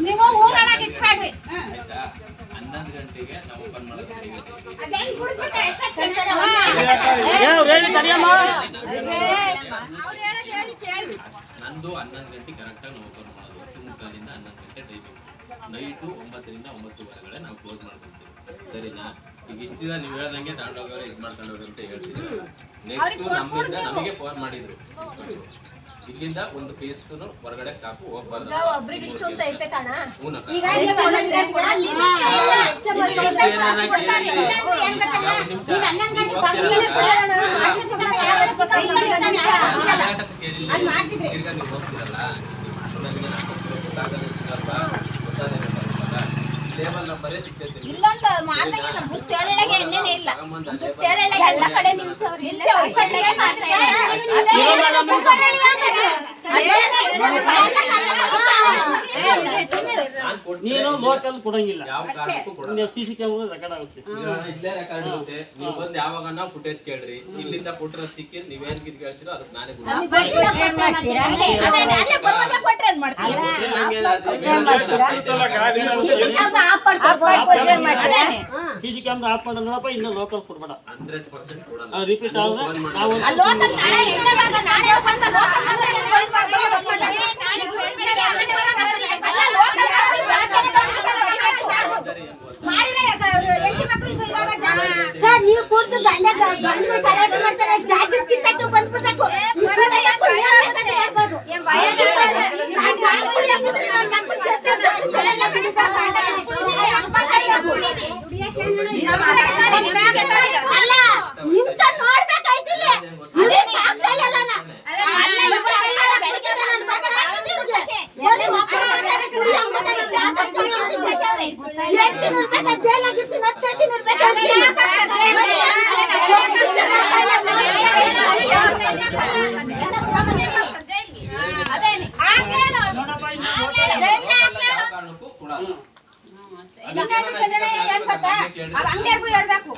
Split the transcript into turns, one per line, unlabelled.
ನೀವು ಊರೊಳಗೆ ಇಟ್ಬೇಡ್ರಿ.
11 ಗಂಟೆಗೆ ನಾವು ಓಪನ್ ಮಾಡೋದು. ನಂದು 11 ಗಂಟೆ ಕರೆಕ್ಟಾಗಿ ನಾವು ಓಪನ್ ಮಾಡೋದು. 10:30 11 ಗಂಟೆ ಟೈಮಿಂಗ್. ನೈಟು 9ರಿಂದ 9:30 ನಾವು ಕ್ಲೋಸ್ ಮಾಡ್ಕೊಳ್ತೀವಿ. ಸರಿನಾ? ಈಗ ಇಷ್ಟು ದಿನ ನೀವು ಹೇಳ್ದಂಗೆ ತಗೊಂಡೋಗೋರು ಇದು ಮಾಡ್ಕೊಂಡು ಹೋಗಿ ಅಂತ ಹೇಳ್ತಿದ್ರು. ನೆಕ್ಸ್ಟ್ ನಮಗೆ ಫೋನ್ ಮಾಡಿದ್ರು, ಇಲ್ಲಿಂದ ಒಂದು ಪೀಸ್ಗೂ ಹೊರಗಡೆ ಕಾಪು ಹೋಗ್ಬಾರ್ದು. ನೀವು ಹೋಗ್ತಿರಲ್ಲ, ಲೇಬಲ್ ನಂಬರೇ ಸಿಗ್ತೈತೆ.
ಎಲ್ಲ ಕಡೆ
ನೀನು ಲೋಕಲ್ ಕೊಡಂಗಿಲ್ಲ,
ಯಾವ ಕಾರಣಕ್ಕೂ ಕೊಡಲ್ಲ.
ಪಿಸಿ ಕ್ಯಾಮೆರಾ ರೆಕಾರ್ಡ್ ಆಗುತ್ತೆ.
ಇಲ್ಲೇ ರೆಕಾರ್ಡ್ ಆಗುತ್ತೆ. ನೀವು ಬಂದು ಯಾವಾಗ ಫುಟೇಜ್ ಕೇಳ್ರಿ, ಇಲ್ಲಿಂದ ಫುಟೇಜ್ ಸಿಕ್ಕಿ ನೀವೇನ್ ಕೇಳ್ತೀರೋ ಅದಕ್ಕೆ ನಾನೇ
ಪಿಸಿ ಕ್ಯಾಮೆರಾ ಆಫ್ ಮಾಡ ನೋಡಪ್ಪ. ಇನ್ನು ಲೋಕಲ್ ಕೊಡ್ಬೇಡ.
100% ಕೊಡಲ್ಲ.
ರಿಪೀಟ್ ಆದ್ರೆ ನಾವು
ಸರ್ ನೀವು ಕೂತು ಗಂಡ ಕಲಾಟ ಮಾಡ್ತಾರೆ. ಜಾಕೆಟ್ ಕಿತ್ತಾಕು ಬಂದ್ಬಿಟ್ಟು ಅಲ್ಲ ನಿಂತ ನೋಡ್ಬೇಕಾಯ್ತಿಲ್ಲ. ಅಂಗಡಿಗೂ ಹೇಳ್ಬೇಕು.